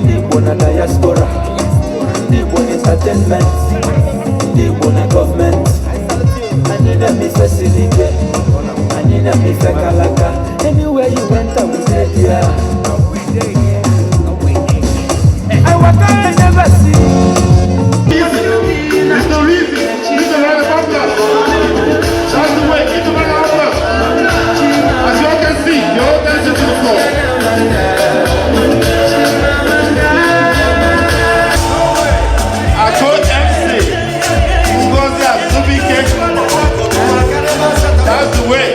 Igbo na diaspora, Igbo entertainment, Igbo na government. Anyị na-eme facility, anyị na-eme kalaka. Anywhere you went, I will say yeah. I walk out and never see. It's the reason. It's the right about that. That's the way. It's the right about that. As you all can see, you're all dancing to the floor. That's the way.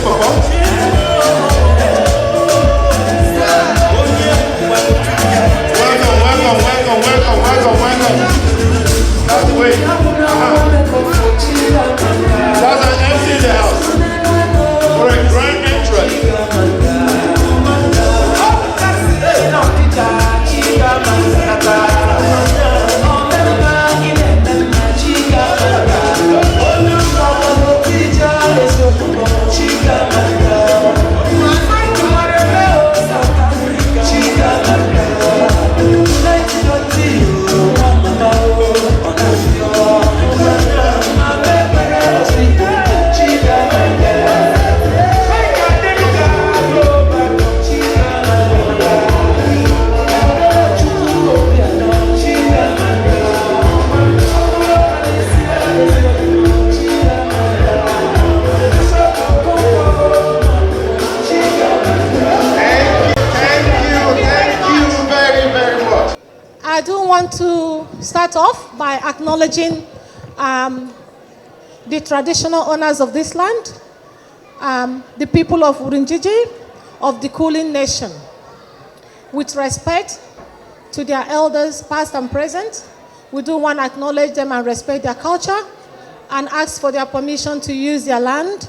Welcome. That's the way. That's an MC in the house for a grand entrance. Start off by acknowledging the traditional owners of this land, the people of Urunjiji, of the Kulin Nation. With respect to their elders, past and present, we do want to acknowledge them and respect their culture and ask for their permission to use their land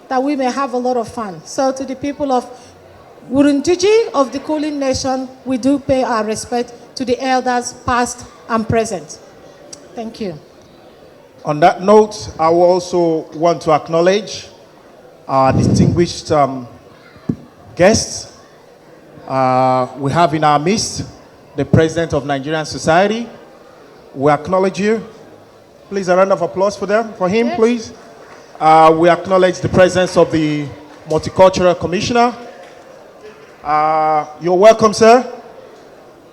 that we may have a lot of fun. So to the people of Urunjiji, of the Kulin Nation, we do pay our respect to the elders, past and present. Thank you. On that note, I will also want to acknowledge our distinguished guests. We have in our midst the President of Nigerian Society. We acknowledge you. Please, a round of applause for him, yes. Please. We acknowledge the presence of the Multicultural Commissioner. You're welcome, sir.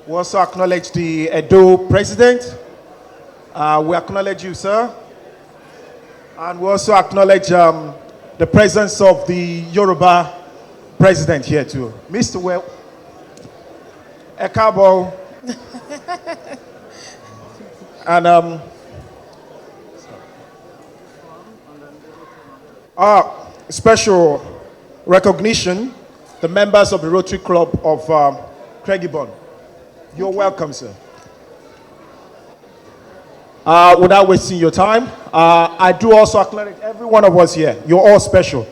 We also acknowledge the Edo President. We acknowledge you, sir. And we also acknowledge the presence of the Yoruba President here too. Mr. Ekabo. And special recognition, the members of the Rotary Club of Craigieburn. You're welcome, sir. Without wasting your time, I do also acknowledge every one of us here. You're all special.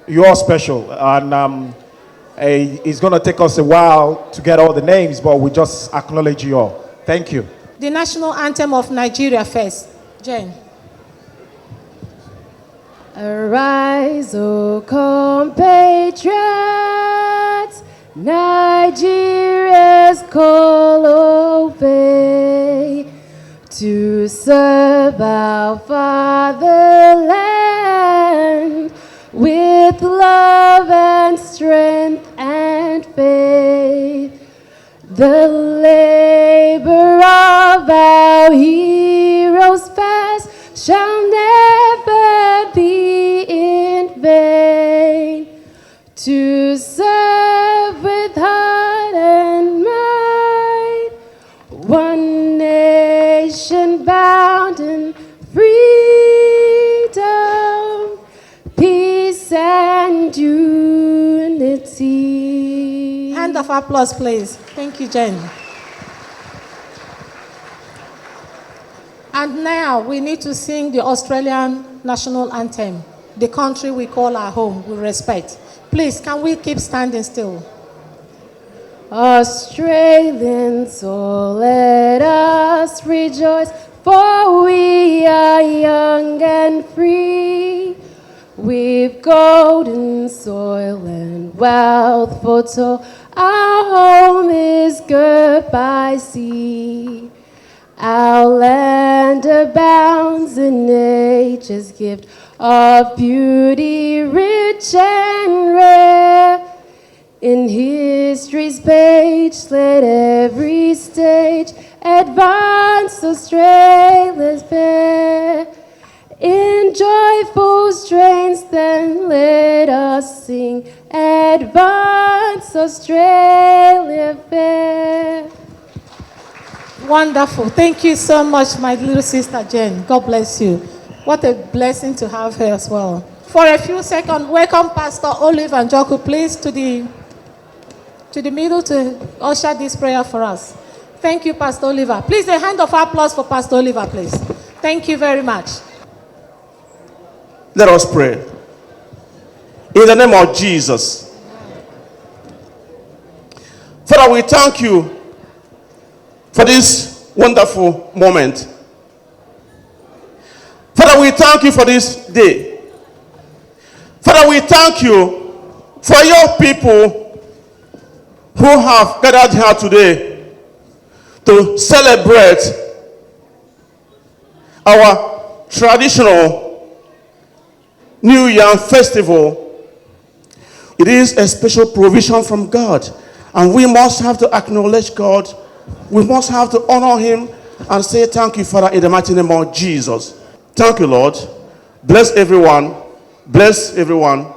You're all special. And it's going to take us a while to get all the names, but we just acknowledge you all. Thank you. The national anthem of Nigeria first. Jane. Arise, O compatriots, Nigeria's call obey, to serve our fatherland with love and strength and faith. The labor of our heroes past shall never be in vain, to serve with heart and mind, one nation bound and unity. Hand of applause, please. Thank you, Jen. And now we need to sing the Australian national anthem, the country we call our home with respect. Please, can we keep standing still? Australians, oh, let us rejoice, for we are young and free. With golden soil and wealth foretold, our home is good by sea. Our land abounds in nature's gift of beauty rich and rare. In history's page, let every stage advance Australia's fair. In joyful strains, then let us sing, advance Australia fair. Wonderful. Thank you so much, my little sister Jen. God bless you. What a blessing to have her as well. For a few seconds, welcome Pastor Olive and Joku, please, to the middle to usher this prayer for us. Thank you, Pastor Oliver. Please, a hand of applause for Pastor Oliver, please. Thank you very much. Let us pray. In the name of Jesus. Father, we thank you for this wonderful moment. Father, we thank you for this day. Father, we thank you for your people who have gathered here today to celebrate our traditional New Year Festival. It is a special provision from God, and we must have to acknowledge God. We must have to honor him and say thank you, Father, in the mighty name of Jesus. Thank you, Lord. Bless everyone. Bless everyone.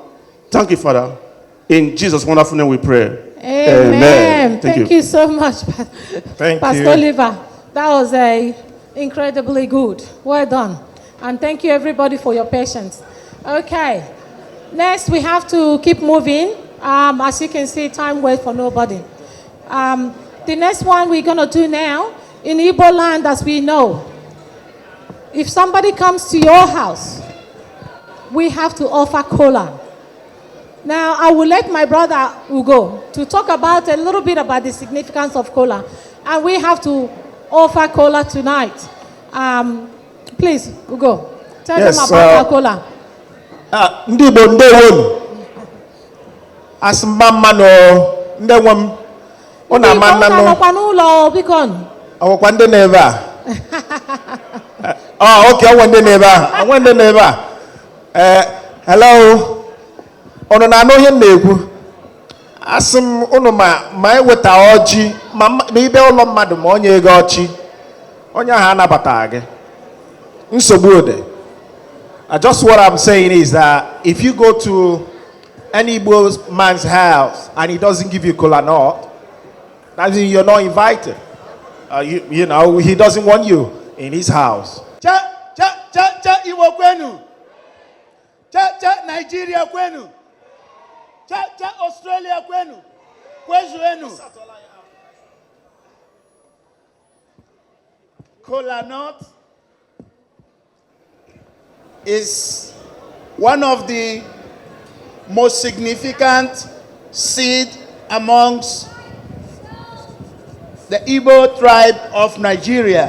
Thank you, Father. In Jesus' wonderful name we pray. Amen. Thank you so much, Thank Pastor you. Oliver. That was incredibly good. Well done. And thank you, everybody, for your patience. Okay. Next, we have to keep moving. As you can see, time waits for nobody. The next one we're going to do now, in Igbo land, as we know, if somebody comes to your house, we have to offer cola. Now, I will let my brother Ugo to talk about a little bit about the significance of cola. And we have to offer cola tonight. Please, Ugo, tell them about our cola. Ndị Igbo ndewo asịmba mmanụ ndewo m ọ na-ama nnanụ ọwụkwa ndị na-ebe a oke ọwụ ndị na-ebe a ọnwe ndị na-ebe a hello ọnụ na-anụ ihe m na-ekwu asị m ụnụ ma eweta ọjị ma ibe ụlọ mmadụ ma onye ego ọchị onye ahụ anabataghị gị nsogbu ode. Just what I'm saying is that if you go to any Igbo man's house and he doesn't give you kola nut, that means you're not invited. You know, he doesn't want you in his house. Cha Iwo kwenu. Cha Nigeria kwenu. Cha Australia kwenu. Kwezu enu. Kola nut is one of the most significant seed amongst the Igbo tribe of Nigeria.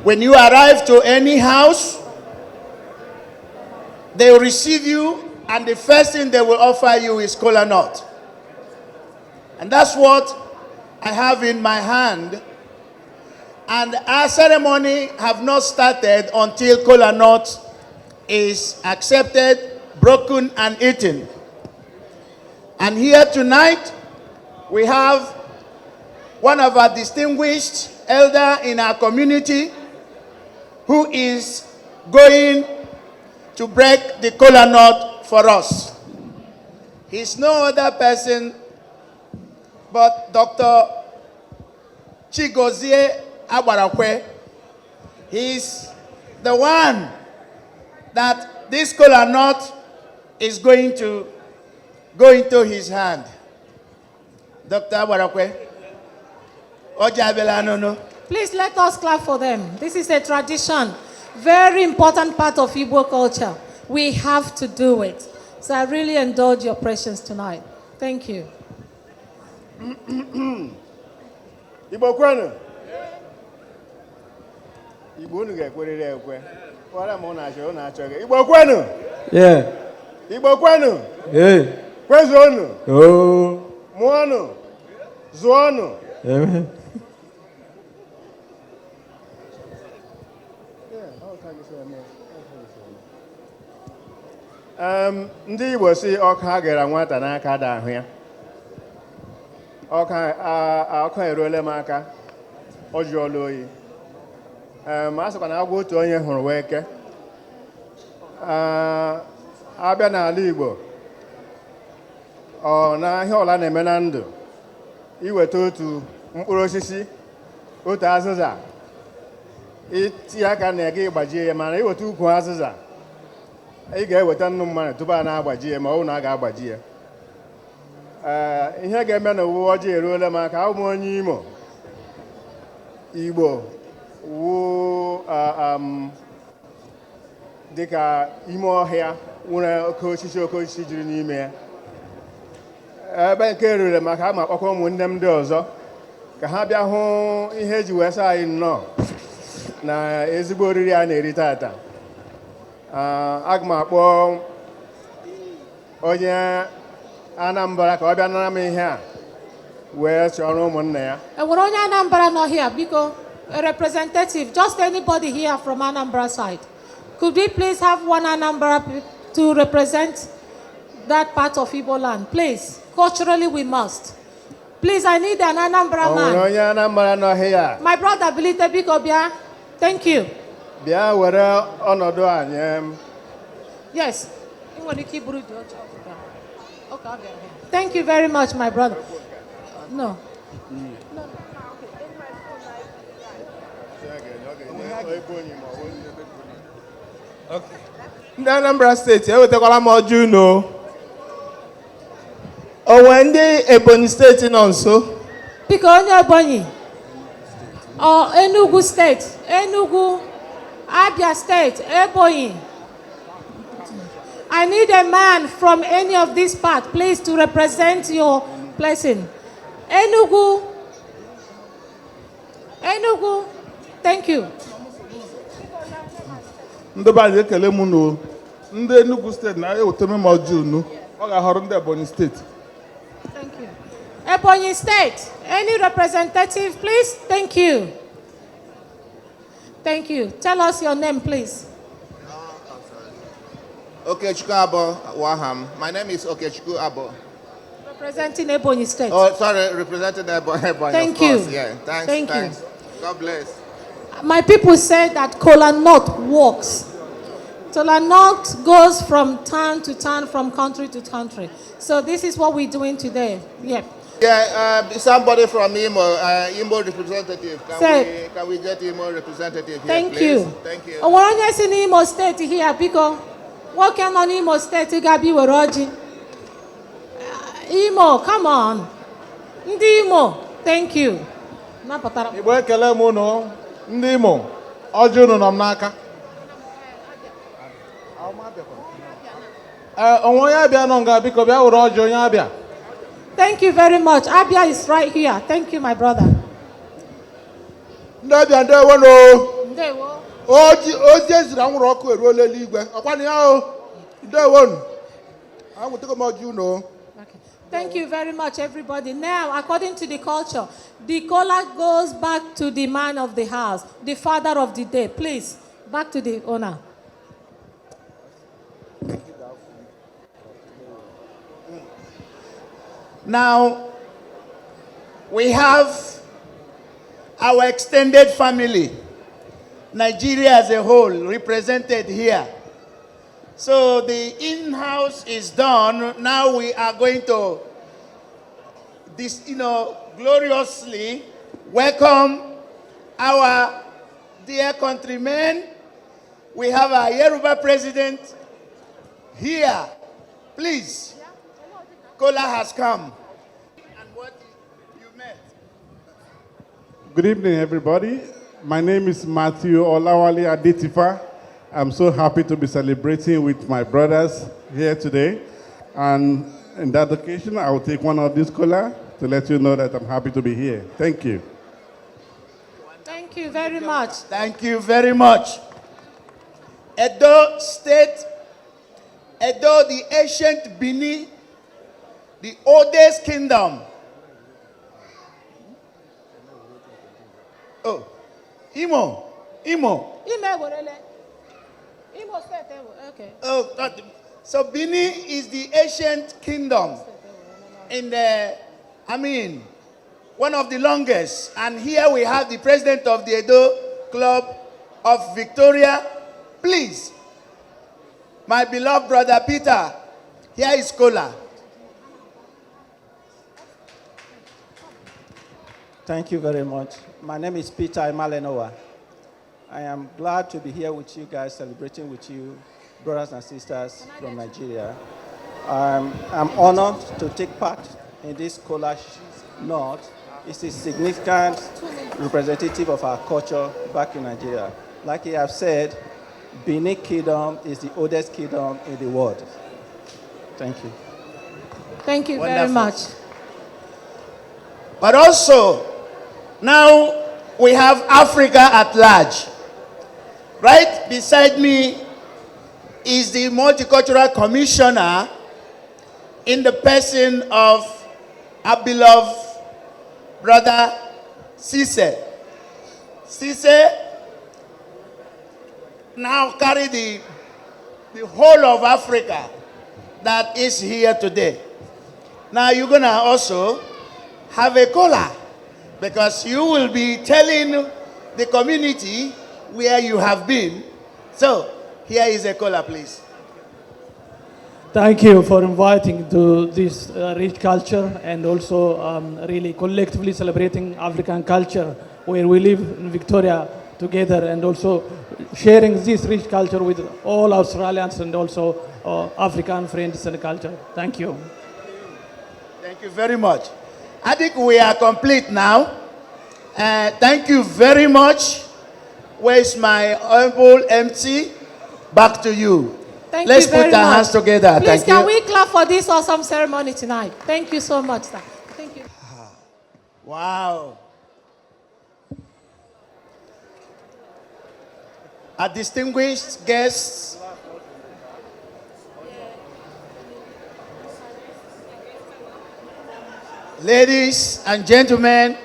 When you arrive to any house, they will receive you, and the first thing they will offer you is kola nut. And that's what I have in my hand. And our ceremony have not started until kola nut is accepted, broken, and eaten. And here tonight, we have one of our distinguished elder in our community who is going to break the kola nut for us. He's no other person but Dr. Chigozie Abarakwe. He's the one that this kola nut is going to go into his hand. Dr. Barakwe. Ojabela. Please let us clap for them. This is a tradition, very important part of Igbo culture. We have to do it. So I really indulge your presence tonight. Thank you. Igbo kwenu? Igbo unu ga-ekwerịrị ekwe. Kwara m unu achọghị. Igbo kwenu? Yeah. Igbo kwenu? Yeah. Kwezu unu? Oh. Mụọ unu? Zụọ unu? Amen. Ndị Igbo si ọka gara nwata n'aka da ahụ ya. Ọka eruola m aka. Ọ jụọla oyi. A sịkwa na agwa otu onye hụrụ wee ke. Abịa n'ala Igbo, na ihe ọla na-eme na ndụ, iweta otu mkpụrụ osisi, otu azịza, itinye aka na ega ịgbajie ya, mana iweta ukwu azịza, ị ga-eweta nnu mmanụ tupu a na-agbaji ya ma ọ bụ na a ga-agbaji ya. Ihe ga-eme na uwe ọjọọ eruola m aka. Abụ m onye Imo, Igbo wu dịka ime ọhịa nwere oke osisi jiri n'ime ya. Ebe nke erure maka ama akpọkọ ụmụnne m ndị ọzọ ka ha bịa hụ ihe eji wee saa anyị nnọọ na ezigbo oriri a na-eri tata. Aga m akpọ onye Anambra ka ọ bịa nara m ihe a wee chọrọ ụmụnne ya. Enwere onye Anambra nọ here, biko, a representative, just anybody here from Anambra side. Could we please have one Anambra to represent that part of Igbo land, please? Culturally, we must. Please, I need an Anambra man. Onye Anambra nọ here. My brother, Bilite Biko Bia. Thank you. Bịa were ọnọdụ anyị. Yes. Thank you very much, my brother. No. Ndị Anambra steeti ewetakwala m ọjị unu. Onwe ndị Ebonyi steeti nọ nso. Biko onye Ebonyi. Enugu state, Enugu, Abia state, Ebonyi. I need a man from any of these parts, please, to represent your blessing. Enugu. Enugu. Thank you. Ndị banyere ekele m unu. Ndị Enugu steeti na-eweta m ọjị unu. Ọ ga-ahọrọ ndị Ebonyi steeti. Thank you. Ebonyi state, any representative, please? Thank you. Thank you. Tell us your name, please. Okechukwu Abo Waham. My name is Okechukwu Abo. Representing Ebonyi State. Oh, sorry, representing Ebonyi. Thank of you. course. Yeah, thanks. Thank thanks. you. God bless. My people say that kola nut works. Kola nut goes from town to town, from country to country. So this is what we're doing today. Yeah. Yeah, somebody from Imo, Imo representative. Say, Can we get Imo representative here, thank please? you. Thank you. We're in Imo State here because working on Imo State, you got to be with Roji. Imo, come on. Ndi Imo, thank you. Igbo ekele m unu. Ndị Imo, ọjị unu nọ m n'aka. Onwe onye Abịa nọ nga biko bịa were ọjị onye Abịa. Thank you very much. Abia is right here. Thank you, my brother. Ndị Abịa ndewo no. Ndewo. Oji eziri anwụrụ ọkụ eruola eluigwe. Ọkwa na ya o. Ndewo nu. Anwụtego m ọjị unu. Thank you very much, everybody. Now, according to the culture, the kola goes back to the man of the house, the father of the day. Please, back to the owner. Now, we have our extended family, Nigeria as a whole, represented here. So the in-house is done. Now we are going to, gloriously welcome our dear countrymen. We have our Yoruba president here Please, Kola has come. And what you met. Good evening, everybody. My name is Matthew Olawale Adetifa. I'm so happy to be celebrating with my brothers here today. And in that occasion, I will take one of these cola to let you know that I'm happy to be here. Thank you. Thank you very much. Thank you very much. Edo State, Edo, the ancient Bini, the oldest kingdom. Oh, Imo. Imo State, okay. Oh, God. So Bini is the ancient kingdom in the, one of the longest. And here we have the president of the Edo Club of Victoria. Please, my beloved brother Peter, here is Kola. Thank you very much. My name is Peter Imalenowa. I am glad to be here with you guys, celebrating with you, brothers and sisters from Nigeria. I'm honored to take part in this Kola Nod. It's a significant representative of our culture back in Nigeria. Like you have said, Benin Kingdom is the oldest kingdom in the world. Thank you. Thank you very much. But also, now we have Africa at large. Right beside me is the Multicultural Commissioner in the person of our beloved brother Cisse. Cisse now carry the whole of Africa that is here today. Now you're gonna also have a cola because you will be telling the community where you have been. So here is a cola, please. Thank you for inviting to this rich culture and also really collectively celebrating African culture where we live in Victoria together and also sharing this rich culture with all Australians and also African friends and culture. Thank you. Thank you very much. I think we are complete now. Thank you very much. Where's my humble MC? Back to you. Let's put our hands together. Please, Thank you. can we clap for this awesome ceremony tonight? Thank you so much, sir. Thank you. Wow. Our distinguished guests, ladies and gentlemen,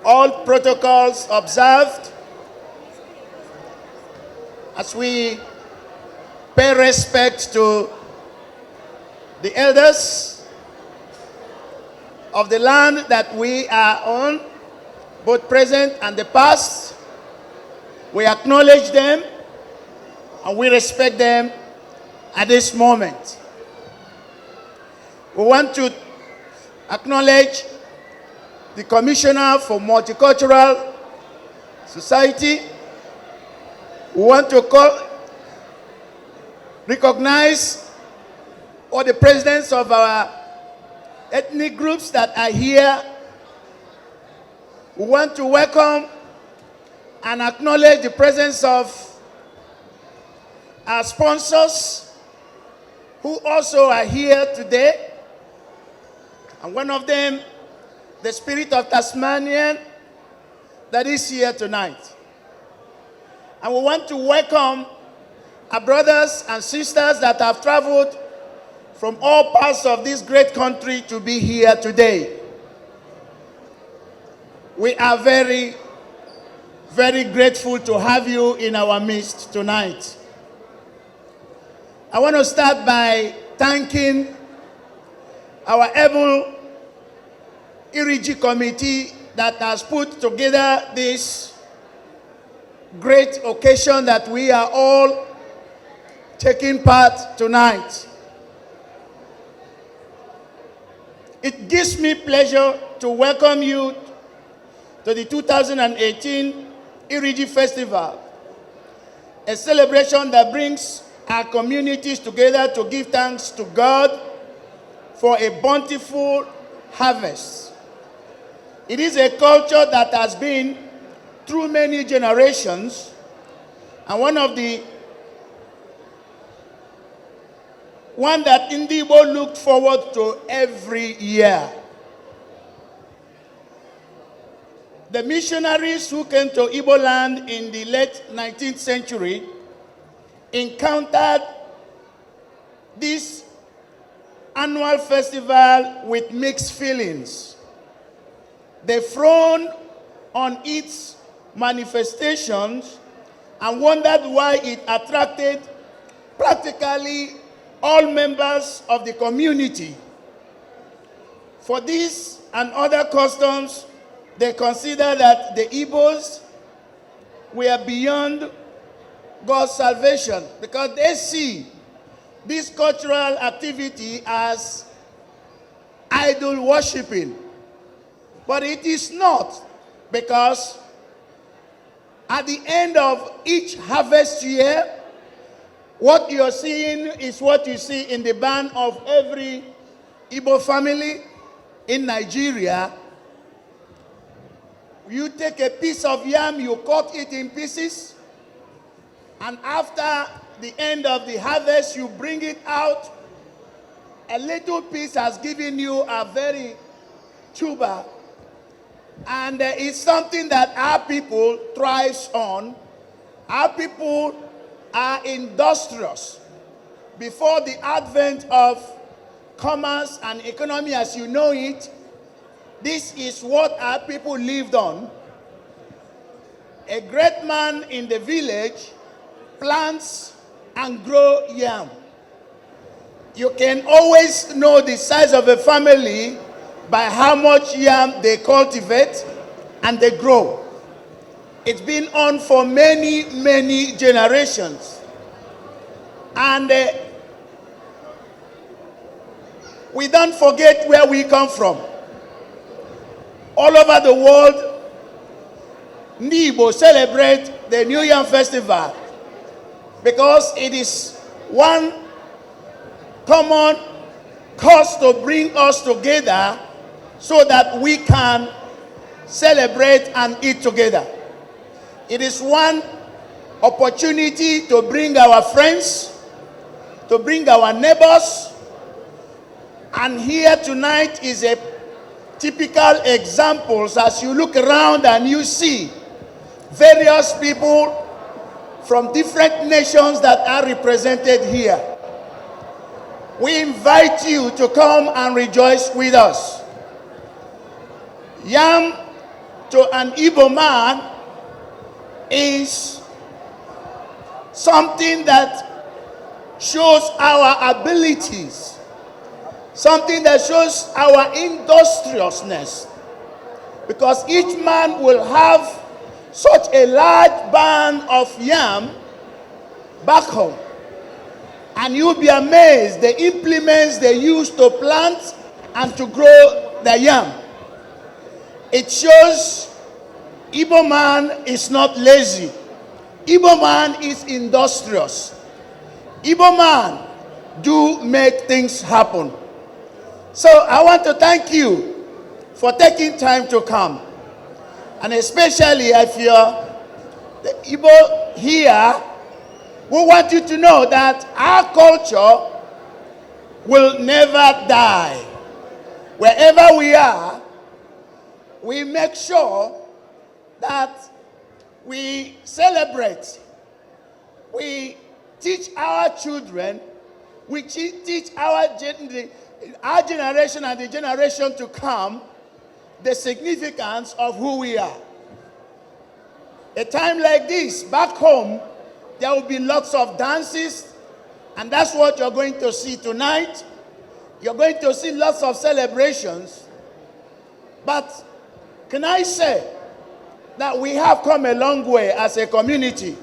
all protocols observed as we pay respect to the elders of the land that we are on, both present and the past. We acknowledge them and we respect them at this moment. We want to acknowledge the Commissioner for Multicultural Society. We want to recognize all the presidents of our ethnic groups that are here. We want to welcome and acknowledge the presence of our sponsors who also are here today. And one of them, the Spirit of Tasmania, that is here tonight. And we want to welcome our brothers and sisters that have traveled from all parts of this great country to be here today. We are very, very grateful to have you in our midst tonight. I want to start by thanking our able Iri Ji committee that has put together this great occasion that we are all taking part tonight. It gives me pleasure to welcome you to the 2018 Iri Ji Festival, a celebration that brings our communities together to give thanks to God for a bountiful harvest. It is a culture that has been through many generations, and one that Igbo looked forward to every year. The missionaries who came to Igbo land in the late 19th century encountered this annual festival with mixed feelings. They frowned on its manifestations and wondered why it attracted practically all members of the community. For this and other customs, they consider that the Igbos were beyond God's salvation because they see this cultural activity as idol worshiping. But it is not, because at the end of each harvest year, what you're seeing is what you see in the barn of every Igbo family in Nigeria. You take a piece of yam, you cut it in pieces, and after the end of the harvest, you bring it out. A little piece has given you a very tuber, and it's something that our people thrives on. Our people are industrious. Before the advent of commerce and economy as you know it, this is what our people lived on. A great man in the village plants and grow yam. You can always know the size of a family by how much yam they cultivate and they grow. It's been on for many, many generations. And we don't forget where we come from. All over the world, Igbo celebrate the New Yam Festival because it is one common cause to bring us together so that we can celebrate and eat together. It is one opportunity to bring our friends, to bring our neighbors, and here tonight is a typical examples as you look around and you see various people from different nations that are represented here. We invite you to come and rejoice with us. Yam to an Igbo man is something that shows our abilities, something that shows our industriousness, because each man will have such a large barn of yam back home, and you'll be amazed the implements they use to plant and to grow the yam. It shows Igbo man is not lazy. Igbo man is industrious. Igbo man do make things happen. So I want to thank you for taking time to come. And especially if you're the Igbo here, we want you to know that our culture will never die. Wherever we are, we make sure that we celebrate. We teach our children, we teach our generation and the generation to come the significance of who we are. A time like this, back home, there will be lots of dances, and that's what you're going to see tonight. You're going to see lots of celebrations. But can I say that we have come a long way as a community?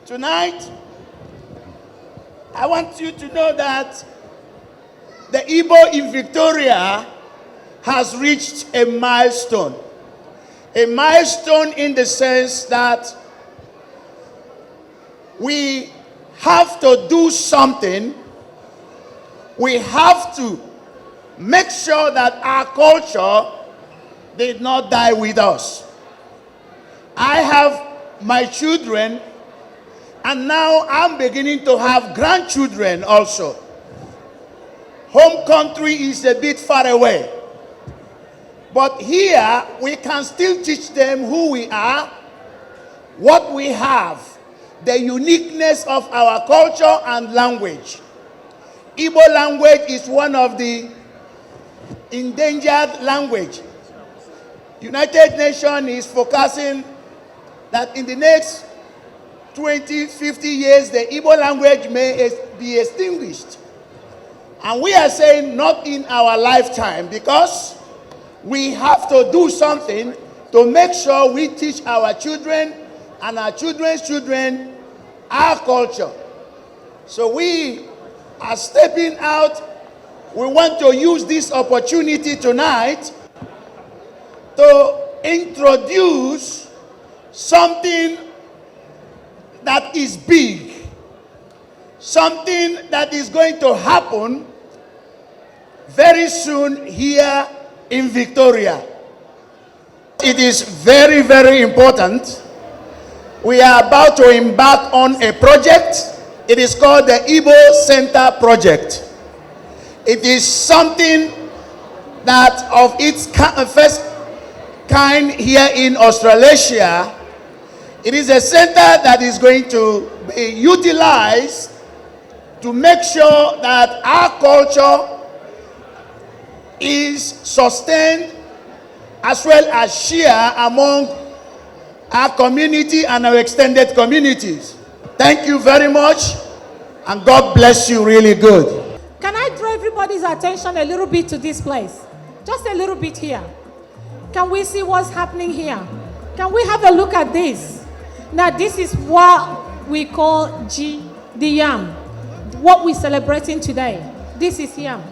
Tonight, I want you to know that the Igbo in Victoria has reached a milestone. A milestone in the sense that we have to do something. We have to make sure that our culture did not die with us. I have my children, and now I'm beginning to have grandchildren also. Home country is a bit far away. But here, we can still teach them who we are, what we have, the uniqueness of our culture and language. Igbo language is one of the endangered language. United Nations is focusing that in the next 20, 50 years, the Igbo language may be extinguished. And we are saying not in our lifetime, because we have to do something to make sure we teach our children and our children's children our culture. So we are stepping out. We want to use this opportunity tonight to introduce something that is big, something that is going to happen very soon here in Victoria. It is very, very important. We are about to embark on a project. It is called the Igbo Center Project. It is something that of its first kind here in Australasia. It is a center that is going to be utilized to make sure that our culture is sustained as well as shared among our community and our extended communities. Thank you very much, and God bless you really good. Can I draw everybody's attention a little bit to this place? Just a little bit here. Can we see what's happening here? Can we have a look at this? Now, this is what we call the yam. What we're celebrating today. This is yam.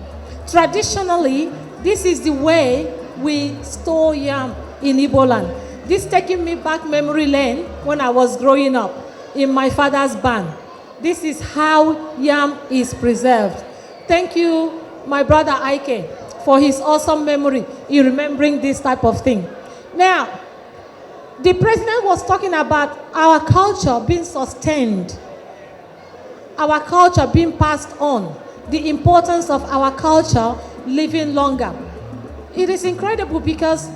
Traditionally, this is the way we store yam in Igbo land. This taking me back memory lane when I was growing up in my father's barn. This is how yam is preserved. Thank you, my brother Ike, for his awesome memory in remembering this type of thing. Now, the president was talking about our culture being sustained, our culture being passed on, the importance of our culture living longer. It is incredible because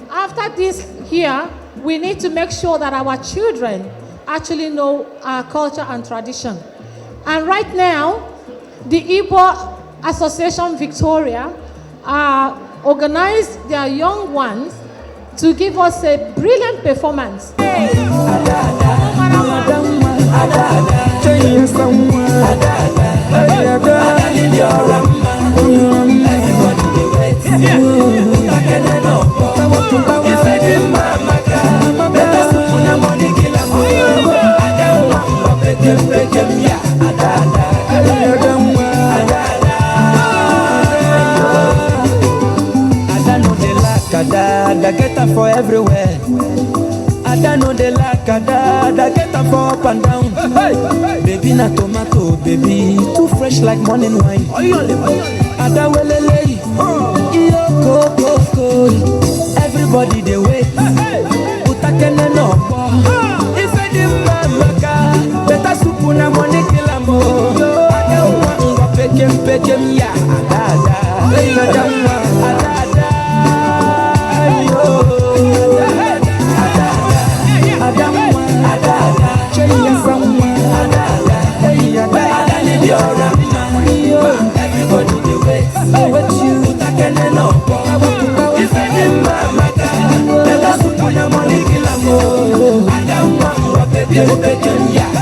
after this here, we need to make sure that our children actually know our culture and tradition. And right now, the Igbo Association Victoria organized their young ones to give us a brilliant performance. Ada get her for everywhere. Ada know they like Ada get her for up and down. Baby na tomato, baby too fresh like morning wine. Ada welele, iyo koko, everybody they wait. Utakene no bo. If I di mama better soup na money kilamo. Ada unga pekem ya Ada. Everybody they wait. But you can't know. If I didn't let us put your money in a mo. I don't want what they do. Yeah,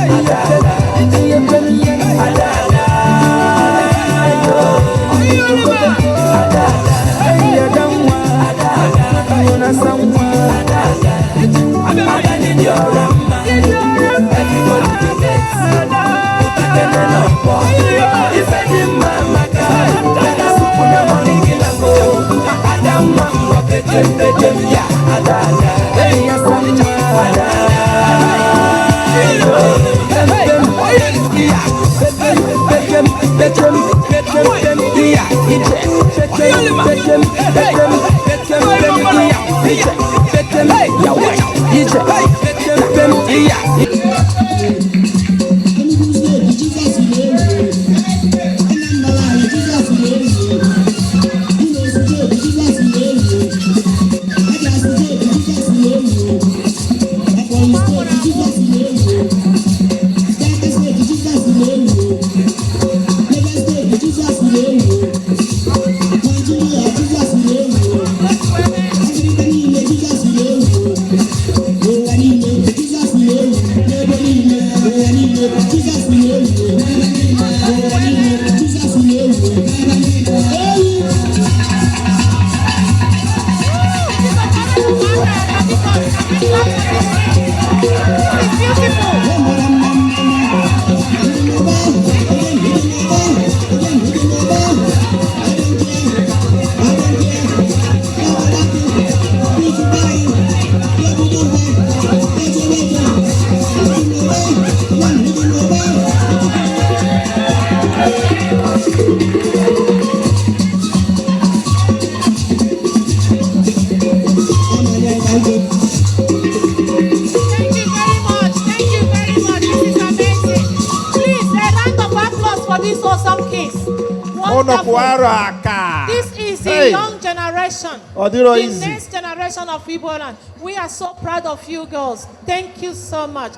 This is the young generation, the next generation of Igbo land. We are so proud of you girls. Thank you so much.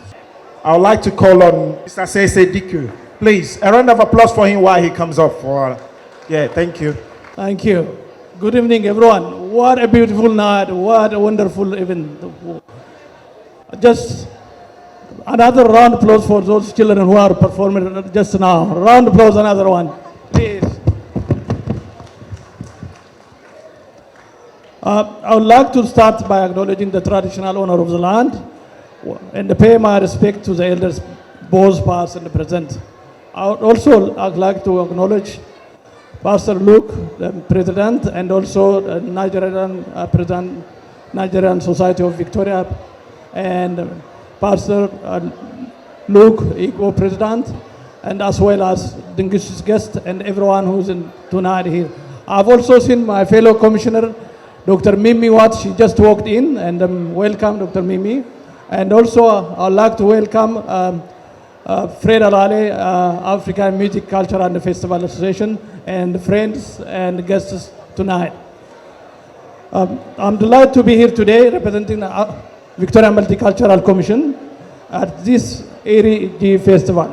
I would like to call on Mr. Sese Diku. Please, a round of applause for him while he comes up. Thank you. Thank you. Good evening, everyone. What a beautiful night. What a wonderful event. Just another round of applause for those children who are performing just now. Round of applause, another one. Please. I would like to start by acknowledging the traditional owner of the land and pay my respect to the elders, both past and present. I would also like to acknowledge Pastor Luke, the president, and also the Nigerian president, Nigerian Society of Victoria, and Pastor Luke, Igbo president, and as well as distinguished guests and everyone who's in tonight here. I've also seen my fellow commissioner, Dr. Mimi Watt. She just walked in, and welcome, Dr. Mimi. And also, I'd like to welcome Fred Alale, African Music, Culture and Festival Association, and friends and guests tonight. I'm delighted to be here today representing the Victoria Multicultural Commission at this Iri Ji Festival,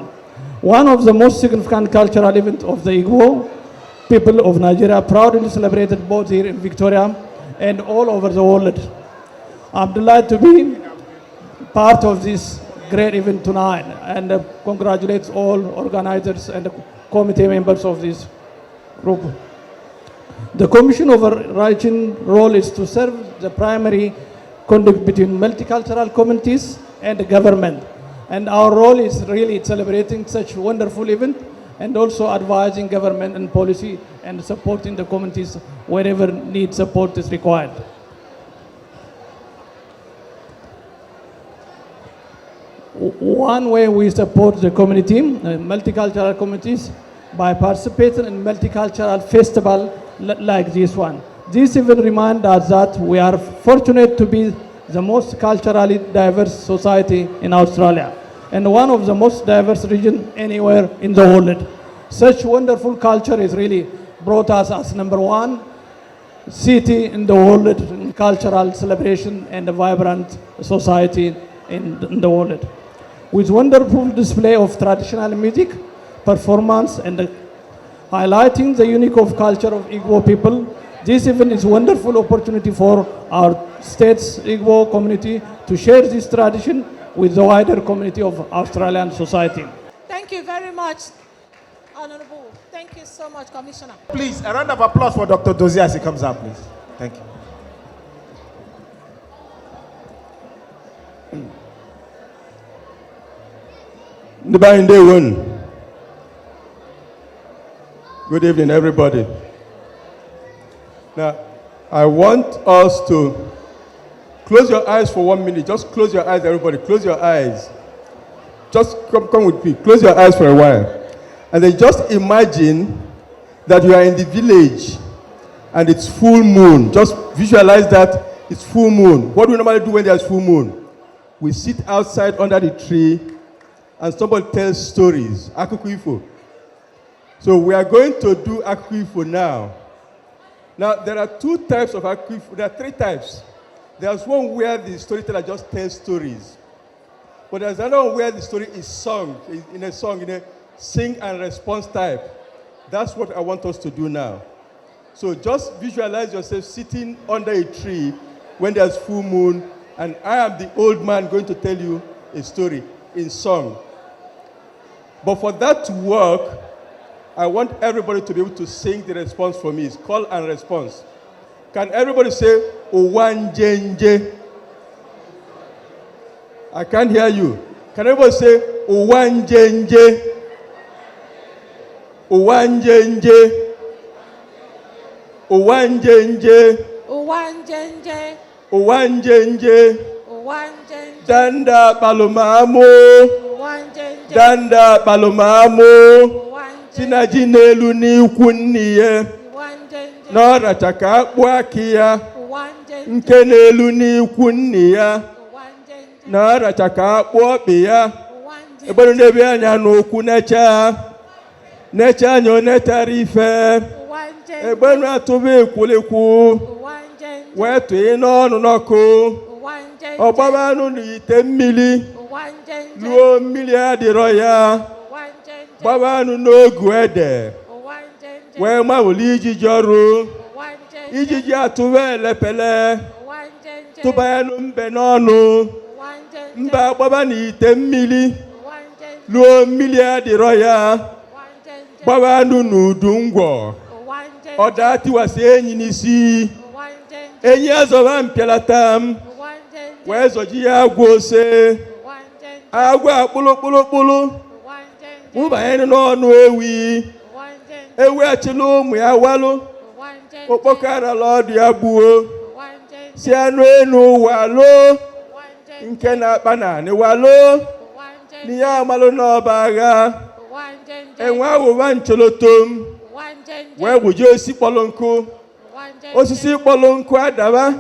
one of the most significant cultural events of the Igbo people of Nigeria, proudly celebrated both here in Victoria and all over the world. I'm delighted to be part of this great event tonight, and congratulate all organizers and committee members of this group. The Commission overarching role is to serve the primary conduct between multicultural communities and the government. And our role is really celebrating such wonderful event and also advising government and policy and supporting the communities wherever need support is required. One way we support the community, multicultural communities, by participating in multicultural festival like this one. This event reminds us that we are fortunate to be the most culturally diverse society in Australia and one of the most diverse regions anywhere in the world. Such wonderful culture is really brought us as #1 city in the world in cultural celebration and a vibrant society in the world. With wonderful display of traditional music, performance, and highlighting the unique of culture of Igbo people, this event is a wonderful opportunity for our state's Igbo community to share this tradition with the wider community of Australian society. Thank you very much, Honorable. Thank you so much, Commissioner. Please, a round of applause for Dr. Dozie as he comes out, please. Thank you. Good evening, everybody. Now, I want us to close your eyes for 1 minute. Just close your eyes, everybody. Close your eyes. just come with me. Close your eyes for a while. And then just imagine that you are in the village and it's full moon. Just visualize that it's full moon. What do we normally do when there's full moon? We sit outside under the tree and somebody tells stories. Akụkọ ifo. So we are going to do akụkọ ifo now. Now, there are two types of akụkọ ifo. There are three types. There's one where the storyteller just tells stories. But there's another one where the story is sung, in a sing and response type. That's what I want us to do now. So just visualize yourself sitting under a tree when there's full moon, and I am the old man going to tell you a story in song. But for that to work, I want everybody to be able to sing the response for me. It's call and response. Can everybody say, Owanjenje? I can't hear you. Can everybody say, Owanjenje? Owanjenje? Owanjenje? Owanjenje. Owanjenje? Owanjenje. Danda balomamo. Owanjenje. Danda balomamo. Sinaji n'elu n'ikwu nni ya. N'ọrachaka akpụ akị ya. Nke n'elu n'ikwu nni ya. N'ọrachaka akpụ ọkpị ya. Ebonu n'ebe anya n'okwu necha anya onetara ife. Ebonu atụba ekwulekwu. Wee tụọ n'ọnụ n'ọkụ. Ọgbaba anụ n'ite mmiri. Luo mmiri adịrọ ya. Gbaba anụ n'ogu ede. Wee mawuli ijiji ọrụ. Ijiji atụba elepele. Tụba ya mbe n'ọnụ. Mbe agbaba n'ite mmiri. Luo mmiri adịrọ ya. Gbaba anụ n'udu ngwọ. Ọda tiwasị enyi n'isi. Enyi azọba mpịalata m. Wee zọji ya agwa ose. Agwa akpụlụkpụlụkpụlụ. Mụbanye n'ọnụ ewi. Ewi achịla ụmụ ya walụ. Okpokara ọdụ ya gbuo. Si anụ enu walụ. Nke na-akpa naanị walụ. N'ihe amalụ n'ọba agha. Enwe awụwa ncholotom. Wee gbujie osisi kpọrọ nkụ. Osisi kpọrọ nkụ adaba.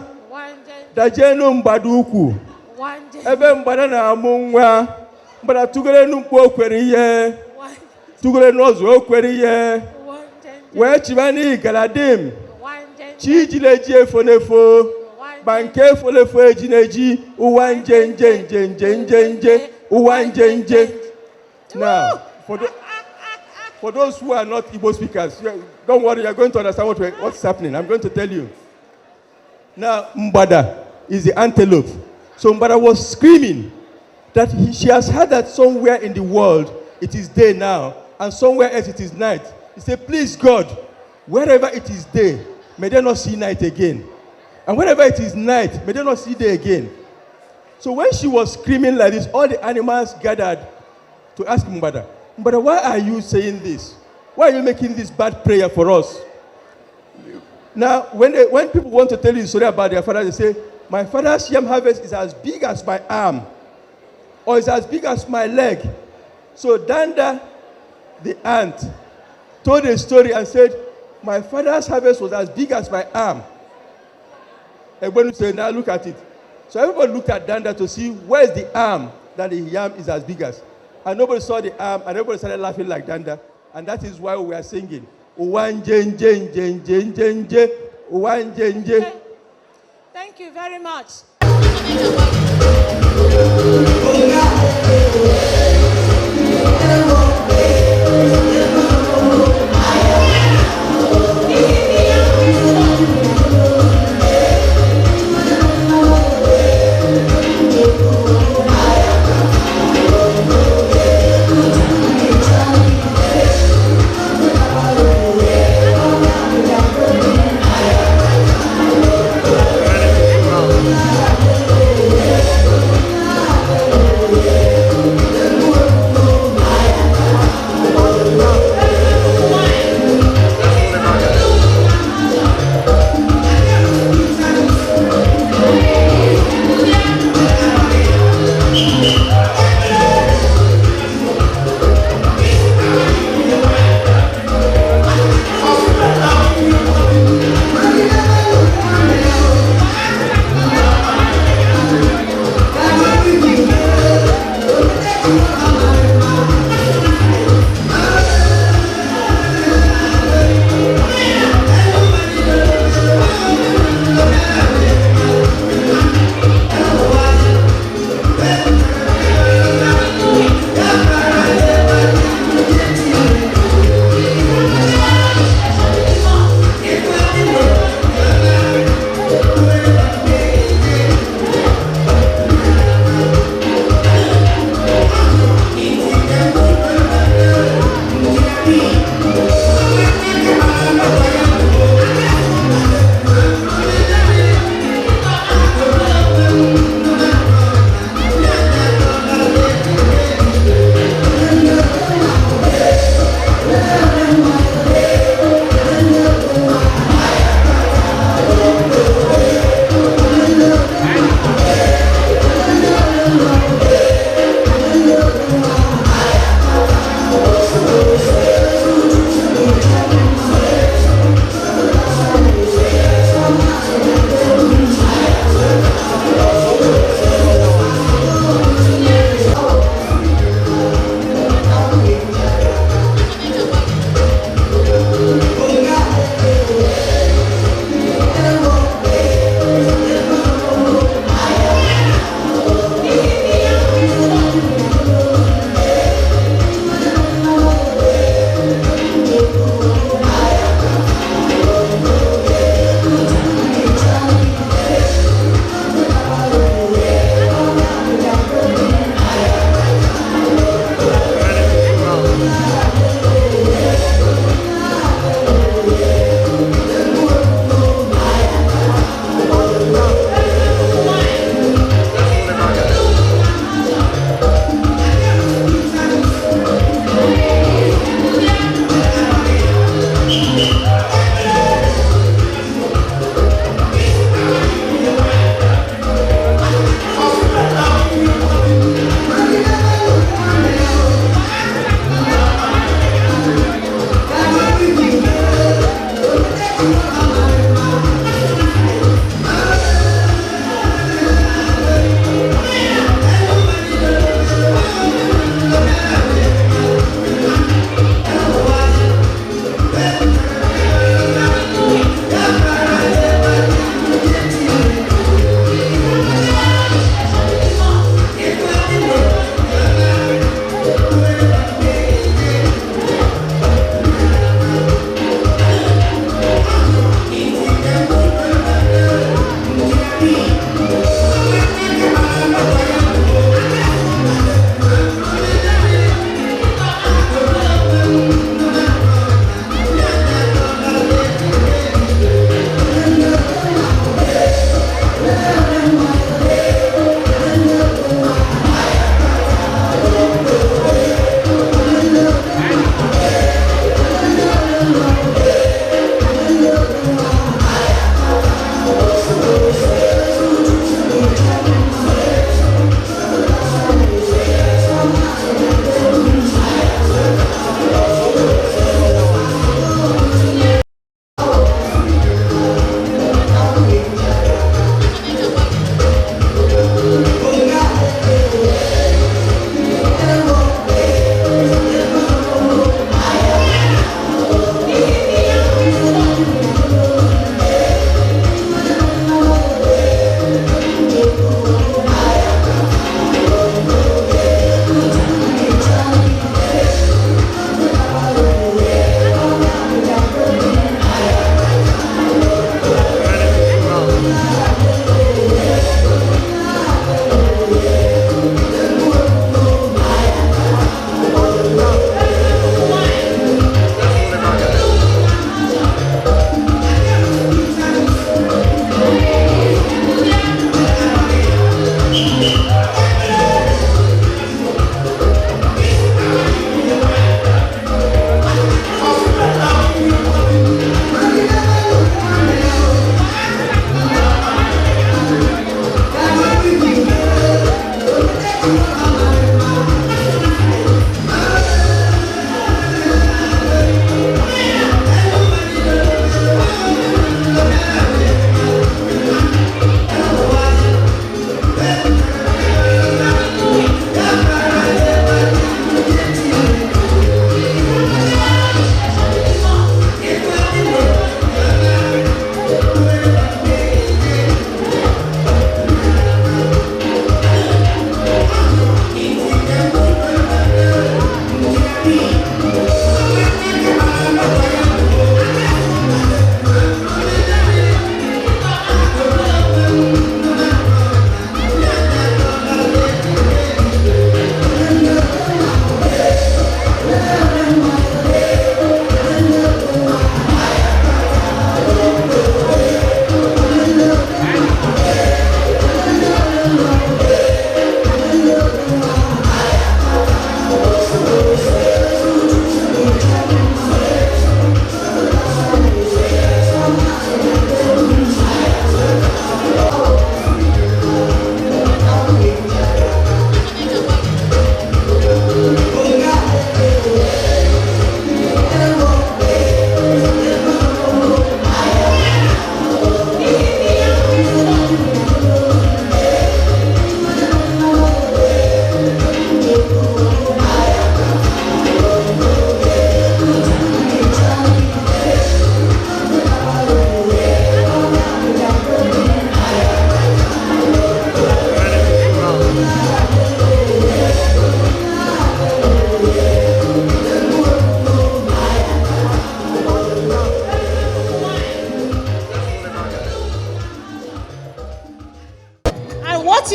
Dajie nu mgbada ukwu. Ebe mgbada na-amụ nwa. Mgbada tụgere n'ukwu okwere ihe. Tụgere n'ọzụ okwere ihe. Wee chiba n'igaladim. Chi ijile ji efo n'efo. Ma nke efo n'efo eji na-eji. Ụwa nje nje nje nje nje nje. Ụwa nje nje. Now, for those who are not Igbo speakers, don't worry, you're going to understand what's happening. I'm going to tell you. Now, Mbada is the antelope. So Mbada was screaming that she has heard that somewhere in the world it is day now, and somewhere else it is night. He said, please God, wherever it is day, may they not see night again. And wherever it is night, may they not see day again. So when she was screaming like this, all the animals gathered to ask Mbada, Mbada, why are you saying this? Why are you making this bad prayer for us? Now, when people want to tell you the story about their father, they say, my father's yam harvest is as big as my arm, or it's as big as my leg. So Danda, the ant, told a story and said, my father's harvest was as big as my arm. Everybody said, now look at it. So everybody looked at Danda to see where's the arm that the yam is as big as. And nobody saw the arm, and everybody started laughing like Danda. And that is why we are singing. Thank you very much.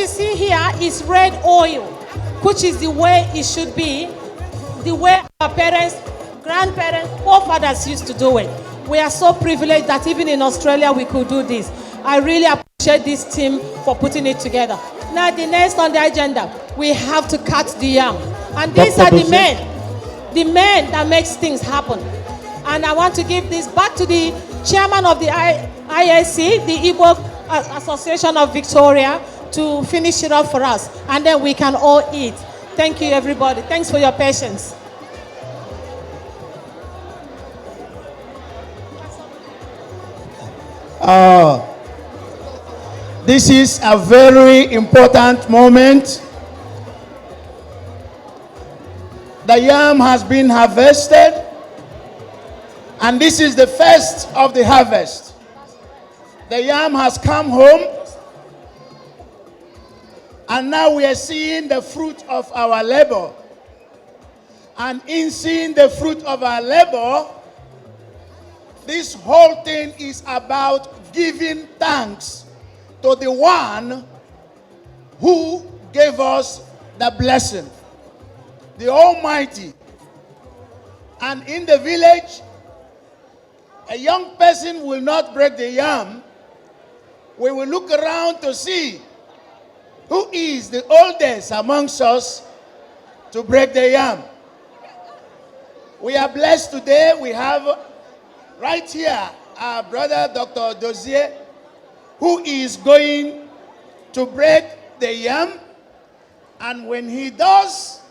you see here is red oil, which is the way it should be, the way our parents, grandparents, forefathers used to do it. We are so privileged that even in Australia we could do this. I really appreciate this team for putting it together. Now the next on the agenda, we have to cut the yam. And these are the men that makes things happen. And I want to give this back to the chairman of the IAC, the Igbo Association of Victoria, to finish it up for us. And then we can all eat. Thank you, everybody. Thanks for your patience. This is a very important moment. The yam has been harvested, and this is the first of the harvest. The yam has come home, and now we are seeing the fruit of our labor. And in seeing the fruit of our labor, this whole thing is about giving thanks to the one who gave us the blessing, the Almighty. And in the village, a young person will not break the yam. We will look around to see who is the oldest amongst us to break the yam. We are blessed today. We have right here our brother, Dr. Dozier, who is going to break the yam. And when he does,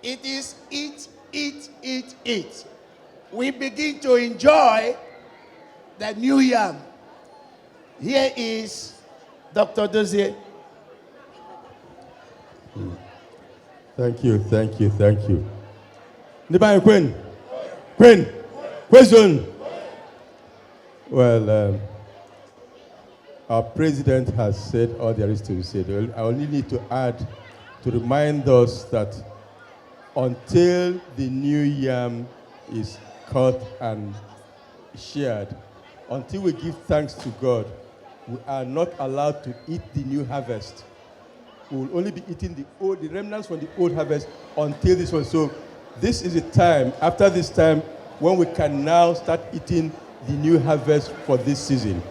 it is eat, eat, eat, eat. We begin to enjoy the new yam. Here is Dr. Dozier. Thank you, thank you, thank you. Nibay Queen, question. Well, our president has said all there is to be said. I only need to add to remind us that until the new yam is cut and shared, until we give thanks to God, we are not allowed to eat the new harvest. We will only be eating the remnants from the old harvest until this one. So this is the time, after this time, when we can now start eating the new harvest for this season.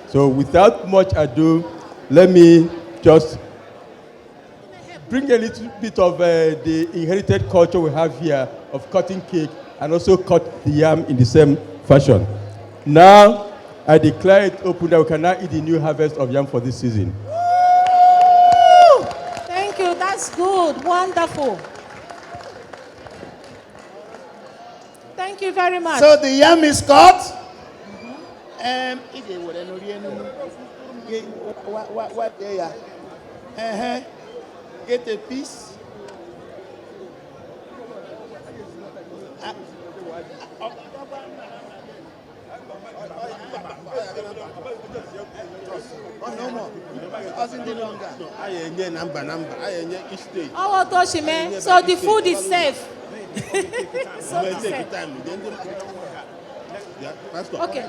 So without much ado, let me just bring a little bit of the inherited culture we have here of cutting cake and also cut the yam in the same fashion. Now, I declare it open that we can now eat the new harvest of yam for this season. Thank you, that's good, wonderful. Thank you very much. So the yam is cut. Get a piece. Oh, no more. So the food is safe. Okay.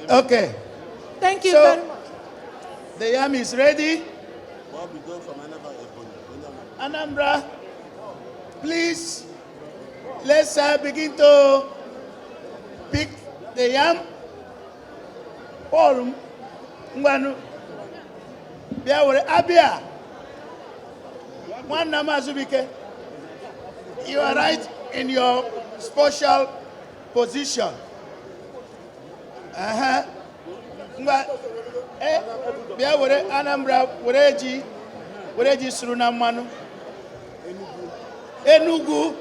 Okay. Thank you very much. The yam is ready. Anambra, please, let's begin to pick the yam. Paul, Ngwanu, Biawere, Abia. One Namazubike. You are right in your special position. Biawere, Anambra, Wereji Surunamanu. Enugu.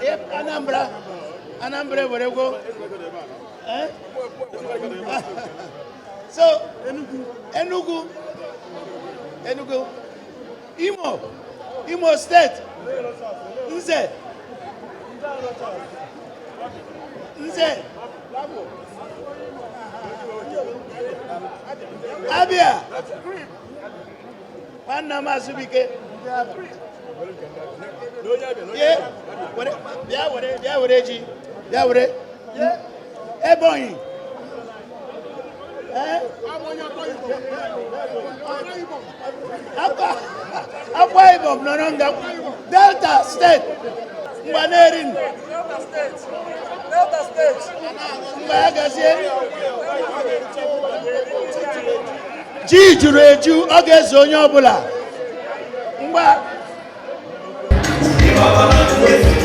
Yep, Anambra, where you go? So, Enugu. Imo State. Nze. Abia. One Namazubike. Ebonyi. Akwa Ibom Nononga. Delta State. Mbanerin. Delta State. Mbagazie. Ji juru eju oge zonye ọbụla. Mgba. Imabana kumwezi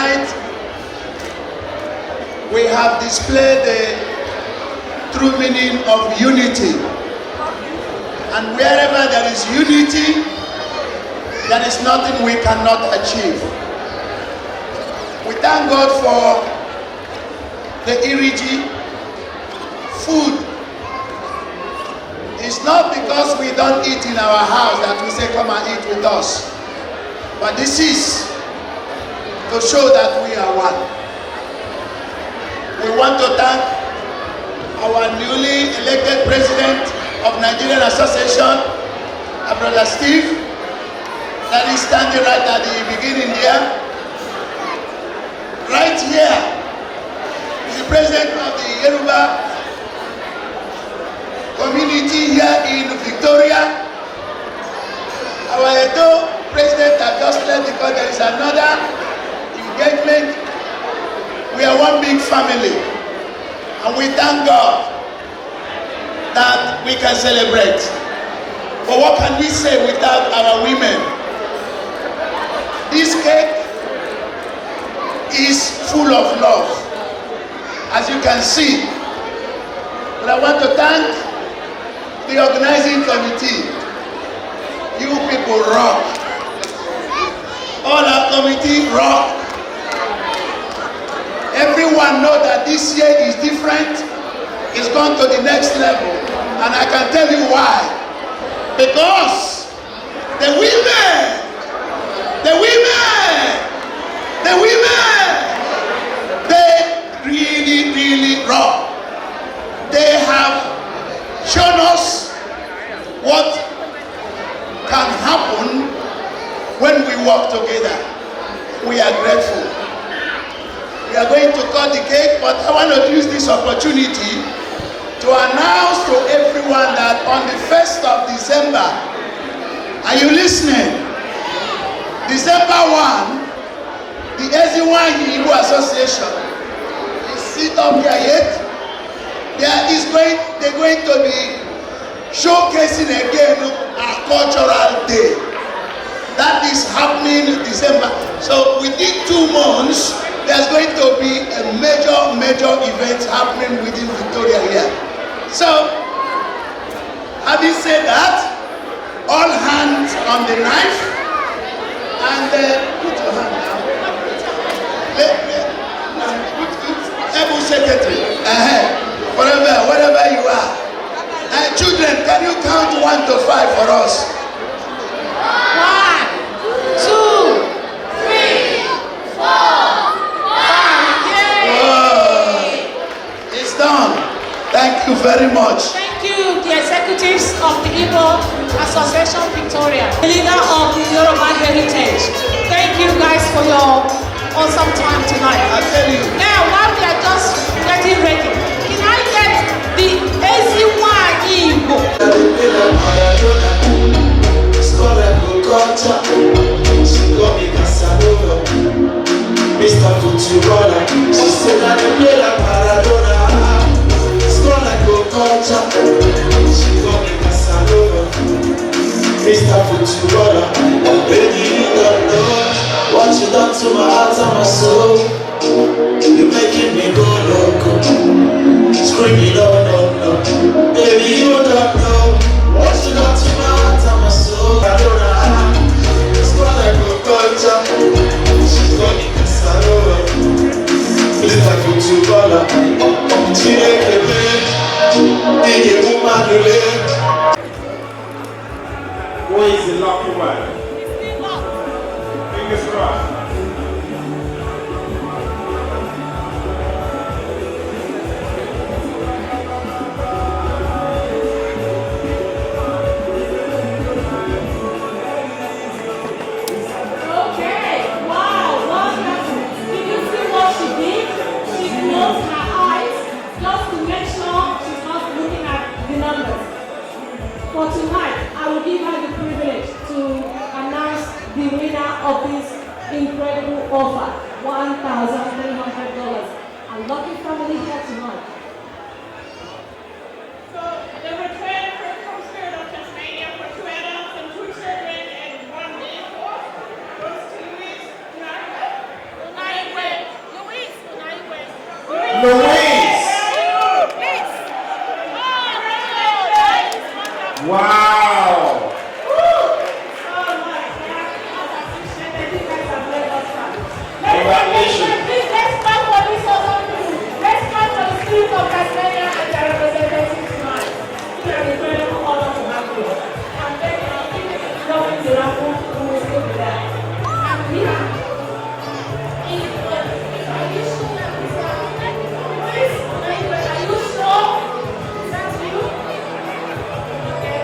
tonight we have displayed the true meaning of unity. And wherever there is unity, there is nothing we cannot achieve. We thank God for the Iri Ji food. It's not because we don't eat in our house that we say come and eat with us. But this is to show that we are one. We want to thank our newly elected president of Nigerian Association, our brother Steve, that is standing right at the beginning there. Right here is the president of the Yoruba community here in Victoria. Our Edo president has just left because there is another engagement. We are one big family, and we thank God that we can celebrate. But what can we say without our women? This cake is full of love, as you can see. But I want to thank the organizing committee. You people rock. All our committee rock. Everyone know that this year is different. It's gone to the next level. And I can tell you why. Because the women, they really, really rock. They have shown us what can happen when we work together. We are grateful. We are going to cut the cake, but I want to use this opportunity to announce to everyone that on the 1st of December, are you listening? December 1, the Igbo Association is sit up here yet. They're going to be showcasing again our cultural day. That is happening in December. So within 2 months, there's going to be a major event happening within Victoria here. So, having said that, all hands on the knife, and put your hand down. Able secretary, wherever you are. Children, can you count 1 to 5 for us? 1, 2, 3, 4, 5. Yay! It's done. Thank you very much. Thank you, the executives of the Igbo Association Victoria, the leader of the Yoruba Heritage. Thank you guys for your awesome time tonight. I tell you. Now, while we are just getting ready, can I get the Eziwa Igbo? Mr. Futuro, she said I don't play like Maradona. Score like Okocha, she got me Casanova. Mr. Futuro, baby you don't know what you done to my heart and my soul. You're making me go loco, screaming no. Baby you don't know what you done to my heart and my soul. Maradona, score like Okocha. Mr. Futuro, who is the lucky one? Fingers crossed. For tonight, I will give her the privilege to announce the winner of this Louise. Wow. Congratulations. Let's clap for this awesome people. Let's clap for the spirit of Tasmania and their representatives tonight. It's an incredible honor to have you. And then loving the Rafu who will still be there. And we are you sure that this are you sure? Is that you? Okay.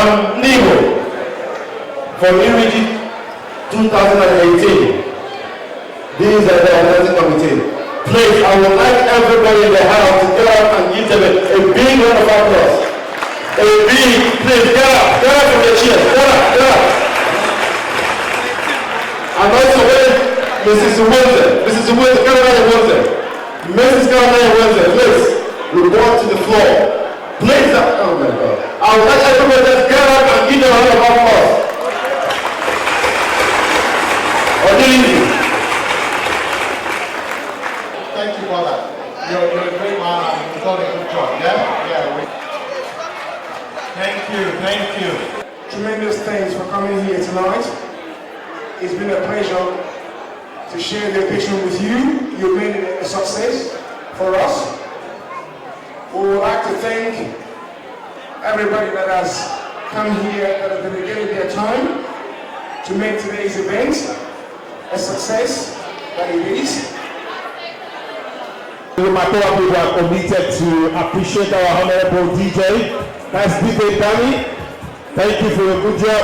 Igbo for Iri Ji 2018. These are the organizing committee. Please, I would like everybody in the house to get up and give them a big round of applause. A big, please get up from your chairs, get up. And also when Mrs. Wilson, Caroline Wilson, please, we go to the floor. Please, oh my God. I would like everybody to get up and give them a round of applause. Thank you for that. You're a great man and you've done a good job, yeah? Thank you. Tremendous thanks for coming here tonight. It's been a pleasure to share the occasion with you. You made it a success for us. We would like to thank everybody that has come here, that has dedicated their time to make today's event a success that it is. My fellow people are committed to appreciate our honorable DJ. That's DJ Danny. Thank you for your good job.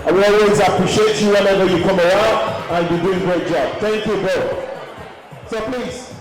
I will always appreciate you whenever you come around and you're doing a great job. Thank you, bro. So please,